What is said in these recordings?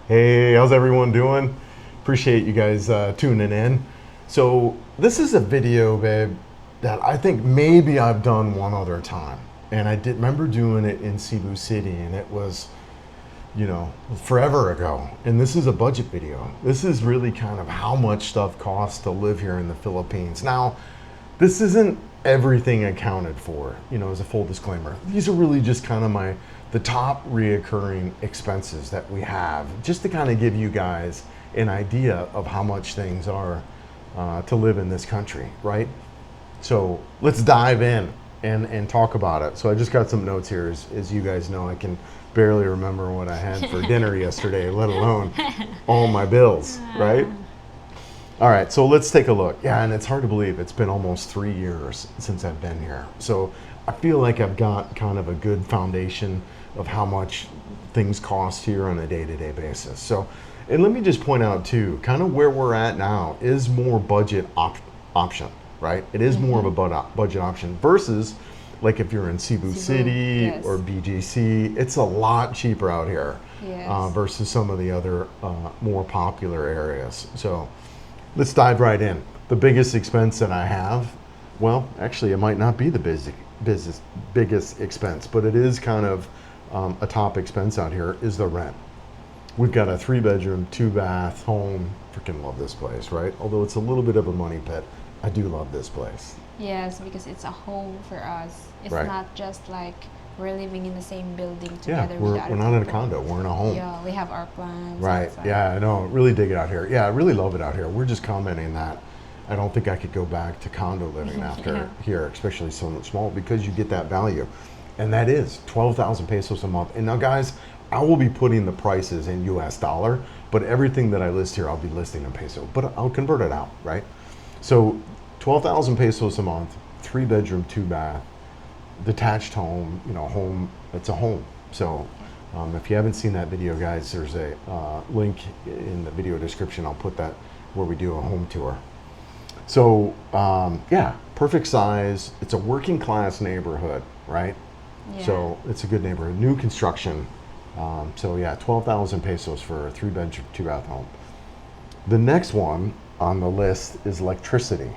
Hey, how's everyone doing? Appreciate you guys tuning in. So, this is a video, babe, that I think maybe I've done one other time. And I did remember doing it in Cebu City, and it was, forever ago. And this is a budget video. This is really kind of how much stuff costs to live here in the Philippines. Now, this isn't everything accounted for, as a full disclaimer. These are really just kind of the top reoccurring expenses that we have, just to kind of give you guys an idea of how much things are to live in this country, right? So let's dive in and talk about it. So I just got some notes here. As you guys know, I can barely remember what I had for dinner yesterday, let alone all my bills, right? All right, so let's take a look. Yeah, and it's hard to believe it's been almost 3 years since I've been here. So I feel like I've got kind of a good foundation of how much things cost here on a day-to-day basis. So, and let me just point out too, kind of where we're at now is more budget option, right? It is more of a budget option versus like if you're in Cebu City yes. or BGC, it's a lot cheaper out here Yes. versus some of the other more popular areas. So let's dive right in. The biggest expense that I have, well, actually, it might not be the biggest expense, but it is kind of a top expense out here is the rent. We've got a 3-bedroom, 2-bath home. Freaking love this place, right? Although it's a little bit of a money pit, I do love this place. Yes, because it's a home for us. It's Right. not just like we're living in the same building Yeah, together with we're other not in a people. condo, we're in a home. Yeah, we have our plans. Right. outside. Yeah, I know. Really dig it out here. Yeah, I really love it out here. We're just commenting that I don't think I could go back to condo living after Yeah. here, especially so small, because you get that value. And that is 12,000 pesos a month. And now, guys, I will be putting the prices in US dollar, but everything that I list here, I'll be listing in peso, but I'll convert it out, right? So 12,000 pesos a month, 3-bedroom, 2-bath, detached home, home, it's a home. So if you haven't seen that video, guys, there's a link in the video description. I'll put that where we do a home tour. So yeah, perfect size. It's a working class neighborhood, right? Yeah. So it's a good neighborhood, new construction. So yeah, 12,000 pesos for a 3-bedroom, 2-bath home. The next one on the list is electricity.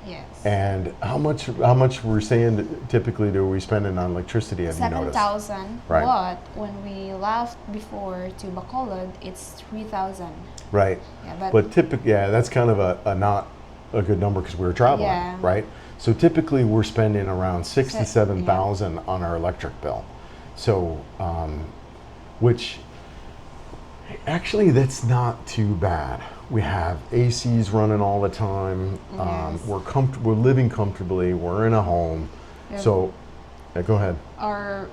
Yes. And how much we're saying typically do we spending on electricity? Have you noticed? 7,000. Right. But when we left before to Bacolod, it's 3,000. Right. Yeah, But typically, yeah, that's kind of a not a good number because we were traveling, Yeah. right? So typically we're spending around 6 to Se- 7,000 on our electric bill. So, which actually that's not too bad. We have ACs running all the time. Yes. We're living comfortably. We're in a home. Yeah. So, yeah, go ahead. our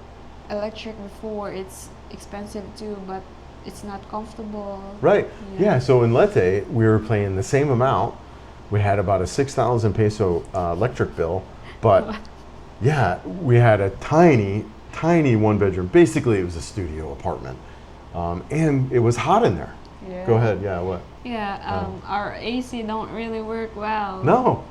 electric before it's expensive too, but it's not comfortable. Right. Yeah. Yeah. So in Leyte, we were paying the same amount. We had about a 6,000 peso electric bill, but yeah, we had a tiny 1-bedroom. Basically, it was a studio apartment, and it was hot in there. Yeah. Go ahead. Yeah. What? Yeah, our AC don't really work well. No.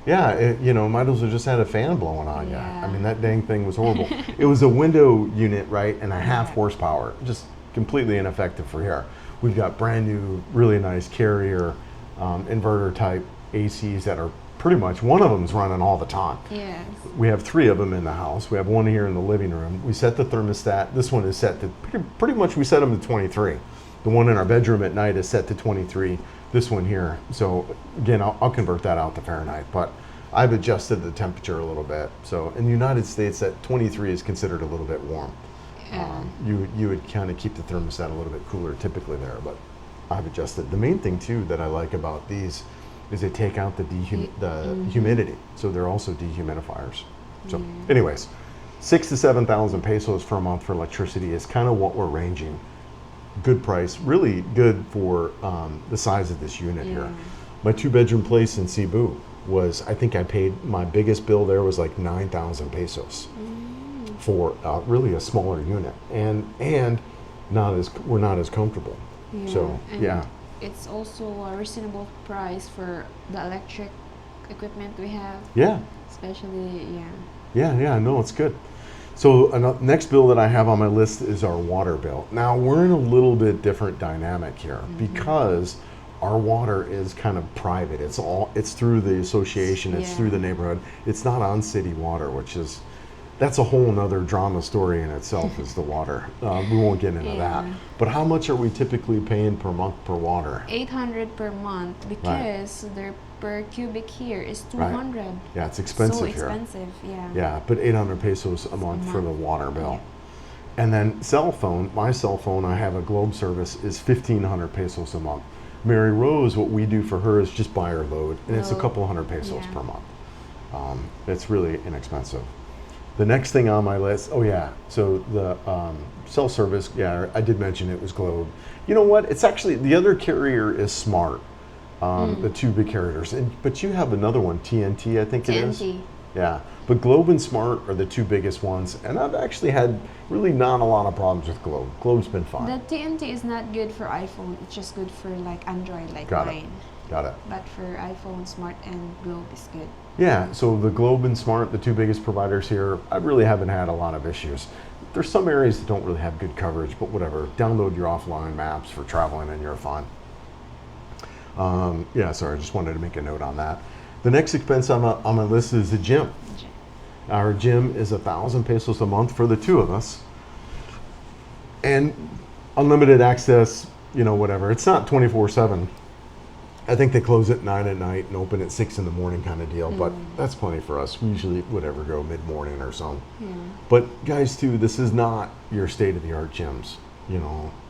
Yeah. Might as well just had a fan blowing on you. Yeah. I mean, that dang thing was horrible. It was a window unit, right, and a half Yeah. horsepower. Just completely ineffective for here. We've got brand new, really nice carrier inverter type ACs that are pretty much, one of them's running all the time. Yes. We have 3 of them in the house. We have one here in the living room. We set the thermostat. This one is set to pretty much, we set them to 23. The one in our bedroom at night is set to 23. This one here. So again, I'll convert that out to Fahrenheit, but I've adjusted the temperature a little bit. So in the United States, that 23 is considered a little bit warm. Yeah. You would kind of keep the thermostat a little bit cooler typically there, but I've adjusted. The main thing too that I like about these is they take out the humidity, so they're also dehumidifiers. So, anyways, 6 to 7,000 pesos per month for electricity is kind of what we're ranging. Good price, really good for the size of this unit here. My 2-bedroom place in Cebu was, I think I paid, my biggest bill there was like 9,000 pesos for really a smaller unit, and we're not as comfortable. So and yeah. it's also a reasonable price for the electric equipment we have, Yeah. especially Yeah, no, it's good. So next bill that I have on my list is our water bill. Now we're in a little bit different dynamic here because our water is kind of private. It's through the association, it's through the neighborhood. It's not on city water, that's a whole nother drama story in itself is the water. We won't get into that. But how much are we typically paying per month per water? 800 per month because their per cubic here is 200. Right. Yeah, it's expensive here. So expensive, yeah. Yeah, but 800 pesos a month for the water bill. Yeah. And then Cellphone, my cell phone, I have a Globe service, is 1,500 pesos a month. Mary Rose, what we do for her is just buy her load, and it's a couple hundred pesos per month. It's really inexpensive. The next thing on my list, so the cell service, I did mention it was Globe. You know what? It's actually, the other carrier is Smart, the two big carriers. But you have another one, TNT, I think it is. TNT. Yeah, but Globe and Smart are the two biggest ones, and I've actually had really not a lot of problems with Globe. Globe's been fine. The TNT is not good for iPhone. It's just good for like Android, like mine. Got it. But for iPhone, Smart, and Globe is good. Yeah, so the Globe and Smart, the two biggest providers here, I really haven't had a lot of issues. There's some areas that don't really have good coverage, but whatever. Download your offline maps for traveling and you're fine. Sorry, I just wanted to make a note on that. The next expense on my list is the gym. Our gym is 1,000 pesos a month for the two of us. And unlimited access, whatever. It's not 24/7. I think they close at 9 at night and open at 6 in the morning kind of deal, but that's plenty for us. We usually, go mid-morning or so. But guys too, this is not your state-of-the-art gyms.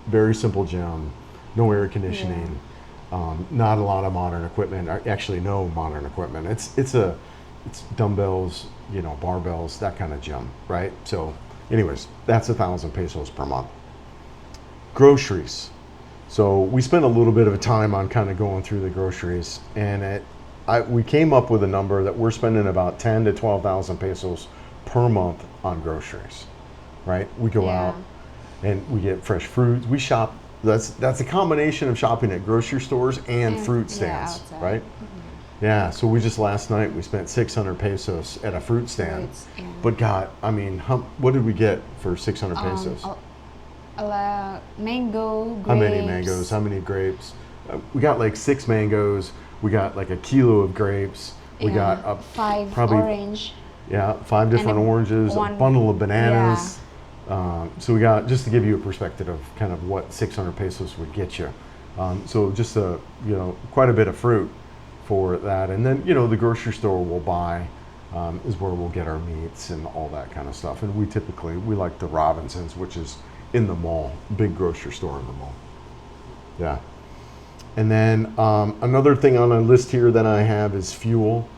Very simple gym, no air conditioning, not a lot of modern equipment. Actually, no modern equipment. It's dumbbells, barbells, that kind of gym, right? So, anyways, that's 1,000 pesos per month. Groceries. So we spent a little bit of time on kind of going through the groceries, and we came up with a number that we're spending about 10 to 12,000 pesos per month on groceries, right? We go out and we get fresh fruit. We shop. That's a combination of shopping at grocery stores and fruit stands, right? Yeah. So we just last night we spent 600 pesos at a fruit stand, but God, I mean, what did we get for 600 pesos? Mango, grapes. How many mangoes? How many grapes? We got like 6 mangoes. We got like a kilo of grapes. We got 5 probably orange. Yeah, 5 different oranges, a bundle of bananas. So we got, just to give you a perspective of kind of what 600 pesos would get you. So just quite a bit of fruit for that. And then, the grocery store we'll buy is where we'll get our meats and all that kind of stuff. And we like the Robinsons, which is in the mall, big grocery store in the mall. Yeah. And then another thing on a list here that I have is fuel.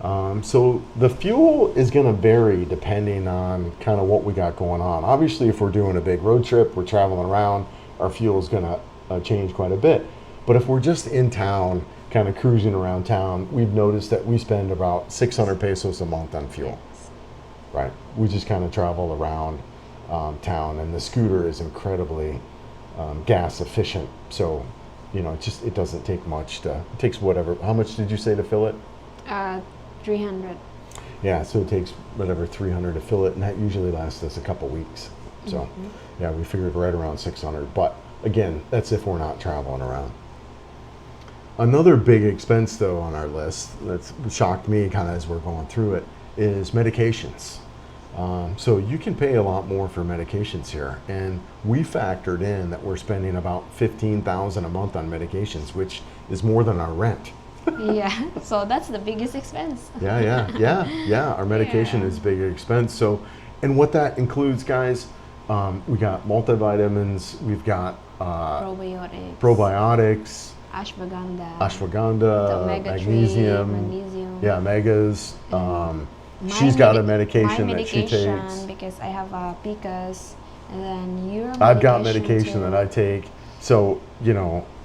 So the fuel is going to vary depending on kind of what we got going on. Obviously, if we're doing a big road trip, we're traveling around, our fuel is going to change quite a bit. But if we're just in town, kind of cruising around town, we've noticed that we spend about 600 pesos a month on fuel. Right? We just kind of travel around town, and the scooter is incredibly gas efficient. So, it doesn't take much it takes whatever. How much did you say to fill it? 300. Yeah, so it takes whatever, 300 to fill it, and that usually lasts us a couple weeks. So, yeah, we figured right around 600. But again, that's if we're not traveling around. Another big expense, though, on our list that's shocked me kind of as we're going through it is medications. So you can pay a lot more for medications here, and we factored in that we're spending about 15,000 a month on medications, which is more than our rent. So that's the biggest expense. Yeah. Our medication is a big expense. So, and what that includes, guys, we got multivitamins, we've got probiotics, ashwagandha, magnesium, megas. She's got a medication that she takes. Because I have PICAS, and then your medication I've got medication that I take. So,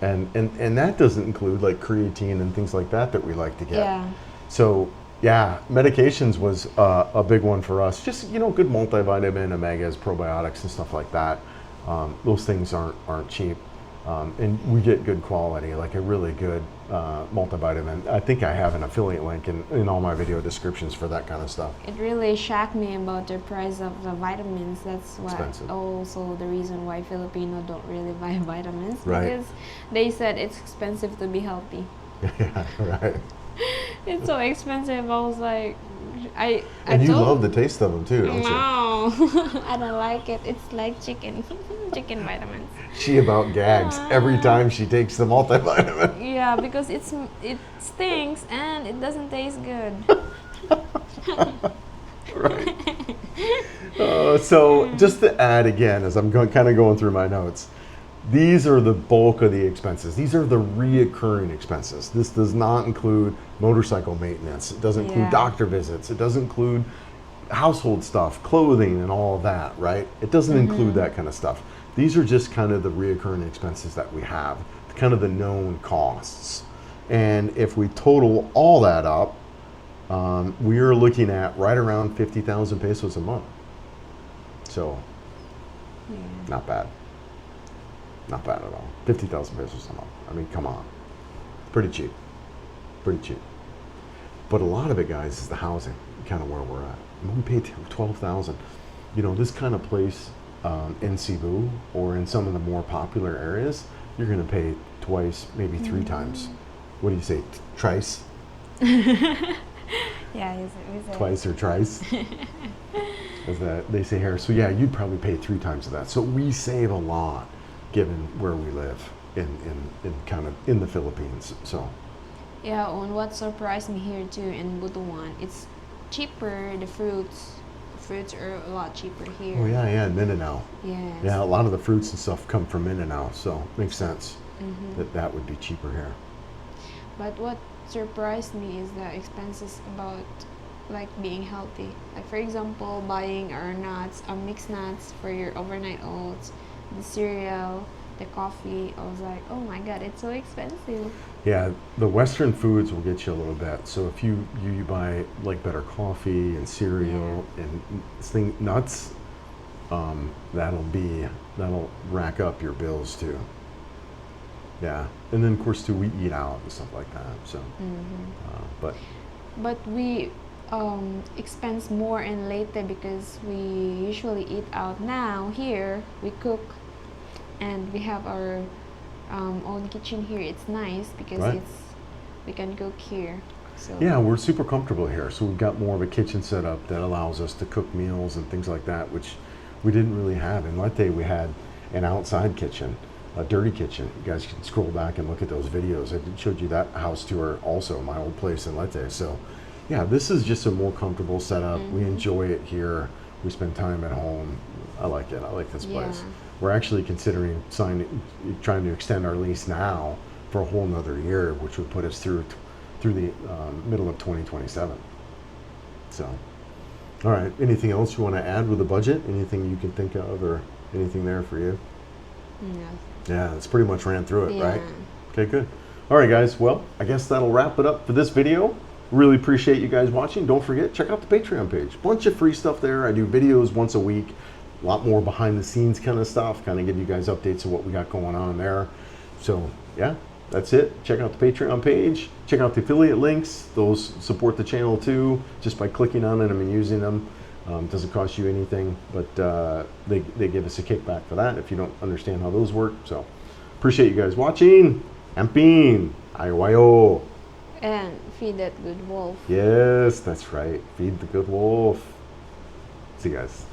and that doesn't include like creatine and things like that we like to get. Yeah. So, medications was a big one for us. Just, good multivitamin, omegas, probiotics and stuff like that. Those things aren't cheap. And we get good quality, like a really good multivitamin. I think I have an affiliate link in all my video descriptions for that kind of stuff. It really shocked me about the price of the vitamins. That's why Expensive. also the reason why Filipino don't really buy vitamins, Right. because they said it's expensive to be healthy. Yeah, right. It's so expensive. I was like, I And you told- love the taste of them too, don't you? No, I don't like it. It's like chicken, chicken vitamins. She about gags every time she takes the multivitamin. Yeah, because it stinks and it doesn't taste good. Right. So just to add again, as I'm kind of going through my notes, these are the bulk of the expenses. These are the reoccurring expenses. This does not include motorcycle maintenance. It doesn't include Yeah. doctor visits. It doesn't include household stuff, clothing and all of that, right? It doesn't include that kind of stuff. These are just kind of the reoccurring expenses that we have, kind of the known costs. And if we total all that up, we are looking at right around 50,000 pesos a month. So, Yeah. not bad. Not bad at all. 50,000 pesos a month. I mean, come on. Pretty cheap. Pretty cheap. But a lot of it, guys, is the housing, kind of where we're at. I mean, we pay 12,000. You know, this kind of place in Cebu or in some of the more popular areas, you're going to pay twice, maybe three times. What do you say? Trice? Yeah, we said. Twice or trice? As that they say here. So yeah, you'd probably pay three times of that. So we save a lot given where we live in kind of in the Philippines. So Yeah, and what surprised me here too in Butuan, it's cheaper. The fruits are a lot cheaper here. oh yeah, in Mindanao. Yes. Yeah, a lot of the fruits and stuff come from Mindanao, so makes sense that would be cheaper here. But what surprised me is the expenses about like being healthy. Like for example, buying our nuts, mixed nuts for your overnight oats, the cereal, the coffee. I was like, oh my god, it's so expensive. Yeah, the Western foods will get you a little bit. So if you buy like better coffee and cereal and nuts, that'll rack up your bills too. Yeah, and then of course too we eat out and stuff like that. So, But we expense more in Leyte because we usually eat out. Now here we cook, and we have our own kitchen here. It's nice because Right. we can cook here. So yeah, we're super comfortable here. So we've got more of a kitchen setup that allows us to cook meals and things like that, which we didn't really have. In Leyte, we had an outside kitchen, a dirty kitchen. You guys can scroll back and look at those videos. I showed you that house tour also, my old place in Leyte. So yeah, this is just a more comfortable setup. We enjoy it here. We spend time at home. I like it. I like this place. Yeah. We're actually considering trying to extend our lease now for a whole nother year, which would put us through the middle of 2027. So, all right. Anything else you want to add with the budget? Anything you can think of, or anything there for you? Yeah, it's pretty much ran through it, Yeah. right? Okay, good. All right, guys. Well, I guess that'll wrap it up for this video. Really appreciate you guys watching. Don't forget, check out the Patreon page. Bunch of free stuff there. I do videos once a week. A lot more behind the scenes kind of stuff. Kind of give you guys updates of what we got going on there. So, yeah, that's it. Check out the Patreon page. Check out the affiliate links. Those support the channel too, just by clicking on them and using them. Doesn't cost you anything, but they give us a kickback for that if you don't understand how those work. So, appreciate you guys watching. Ampin, ayawayo. And feed that good wolf. Yes, that's right. Feed the good wolf. See you guys.